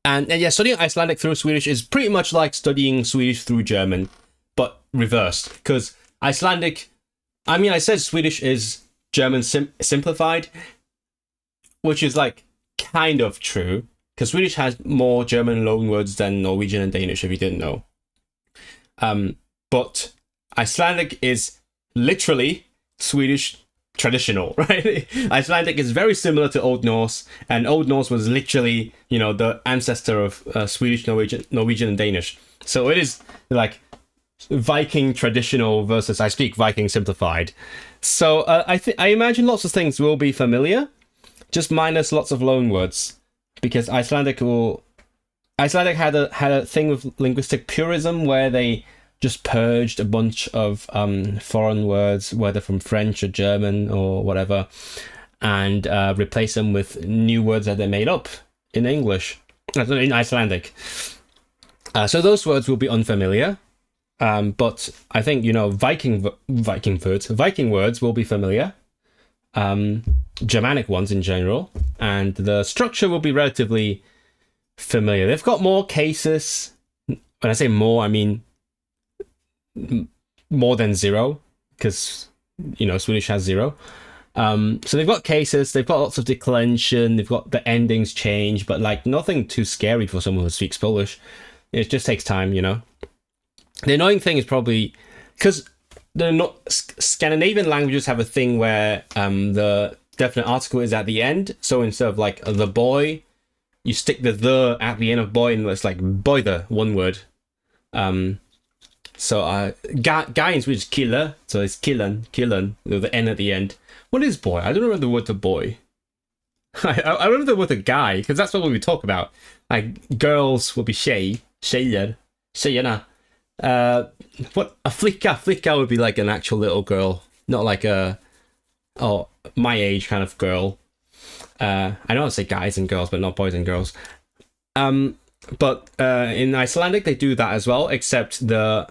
And yeah, studying Icelandic through Swedish is pretty much like studying Swedish through German, but reversed. Because Icelandic, I mean, I said Swedish is German simplified, which is like kind of true. Because Swedish has more German loanwords than Norwegian and Danish, if you didn't know. But Icelandic is literally Swedish traditional, right? Icelandic is very similar to Old Norse, and Old Norse was literally, the ancestor of Swedish, Norwegian, and Danish. So it is like Viking traditional versus I speak Viking simplified. So I imagine lots of things will be familiar, just minus lots of loanwords, because Icelandic had a thing with linguistic purism where they just purged a bunch of foreign words, whether from French or German or whatever, and replaced them with new words that they made up in English, in Icelandic. So those words will be unfamiliar, but I think Viking words will be familiar. Germanic ones in general, and the structure will be relatively familiar. They've got more cases. When I say more, I mean more than zero, because Swedish has zero. So they've got cases, they've got lots of declension, they've got the endings change, but like nothing too scary for someone who speaks Polish. It just takes time. The annoying thing is probably because Scandinavian languages have a thing where the definite article is at the end. So instead of like the boy, you stick the at the end of boy, and it's like boy, one word. So guy in Swedish killer, so it's killen with the n at the end. What is boy? I don't remember the word for boy. I remember the word for guy, because that's what we talk about. Like girls will be tjejer, tjejerna. What a flicka would be like an actual little girl, not like my age kind of girl. I know I say guys and girls, but not boys and girls. But in Icelandic they do that as well, except the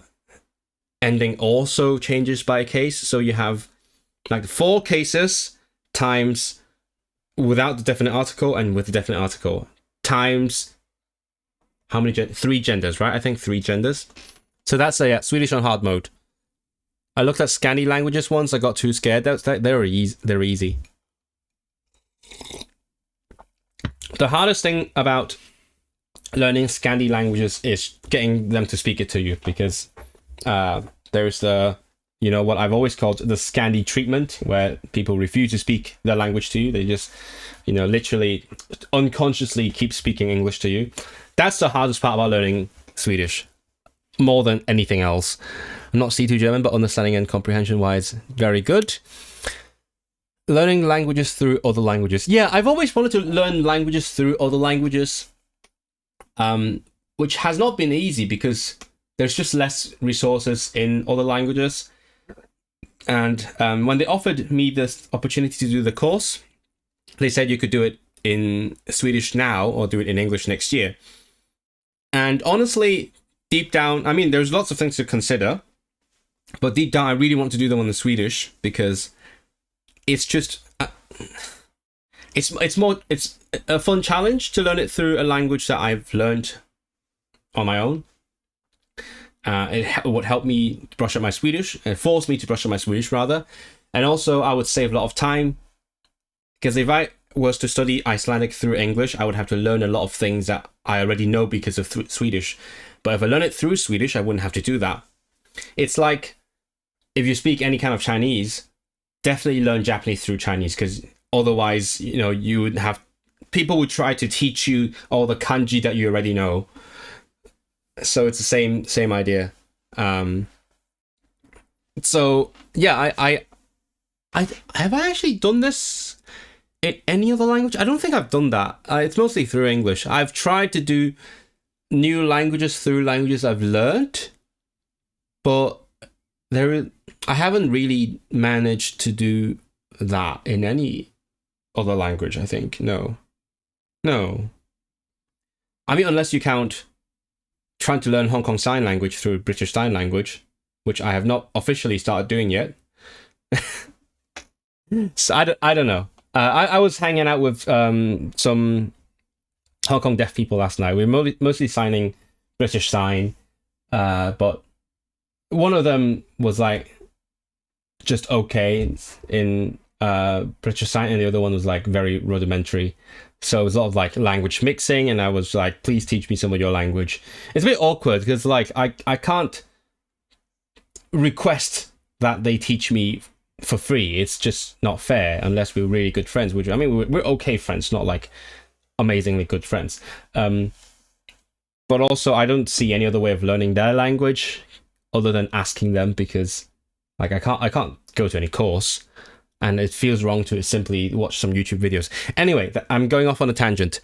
ending also changes by case. So you have like 4 cases times without the definite article and with the definite article times how many 3 genders, right? I think 3 genders. So that's Swedish on hard mode. I looked at Scandi languages once. I got too scared. They're easy. The hardest thing about learning Scandi languages is getting them to speak it to you, because there's the what I've always called the Scandi treatment, where people refuse to speak their language to you. They just literally unconsciously keep speaking English to you. That's the hardest part about learning Swedish, more than anything else. I'm not C2 German, but understanding and comprehension wise, very good. Learning languages through other languages. Yeah, I've always wanted to learn languages through other languages, which has not been easy because there's just less resources in other languages. And when they offered me this opportunity to do the course, they said you could do it in Swedish now or do it in English next year. And honestly, deep down, I mean, there's lots of things to consider, but deep down, I really want to do them on the Swedish, because it's just it's a fun challenge to learn it through a language that I've learned on my own. It would help me brush up my Swedish, and force me to brush up my Swedish rather, and also I would save a lot of time, because if I was to study Icelandic through English, I would have to learn a lot of things that I already know because of Swedish. But if I learn it through Swedish, I wouldn't have to do that. It's like if you speak any kind of Chinese, definitely learn Japanese through Chinese, because otherwise, you would have people would try to teach you all the kanji that you already know. So it's the same idea. So yeah, I have I actually done this in any other language? I don't think I've done that. It's mostly through English. I've tried to do new languages through languages I've learned, but I haven't really managed to do that in any other language, I think. No. I mean, unless you count trying to learn Hong Kong Sign Language through British Sign Language, which I have not officially started doing yet. So I don't know. I was hanging out with some Hong Kong deaf people last night. We were mostly signing British Sign, but one of them was like just okay in British Sign, and the other one was like very rudimentary. So it was a lot of like language mixing, and I was like, please teach me some of your language. It's a bit awkward because like I can't request that they teach me for free. It's just not fair unless we're really good friends, which I mean we're okay friends, not like amazingly good friends. But also I don't see any other way of learning their language other than asking them, because like I can't go to any course, and it feels wrong to simply watch some YouTube videos. Anyway, I'm going off on a tangent.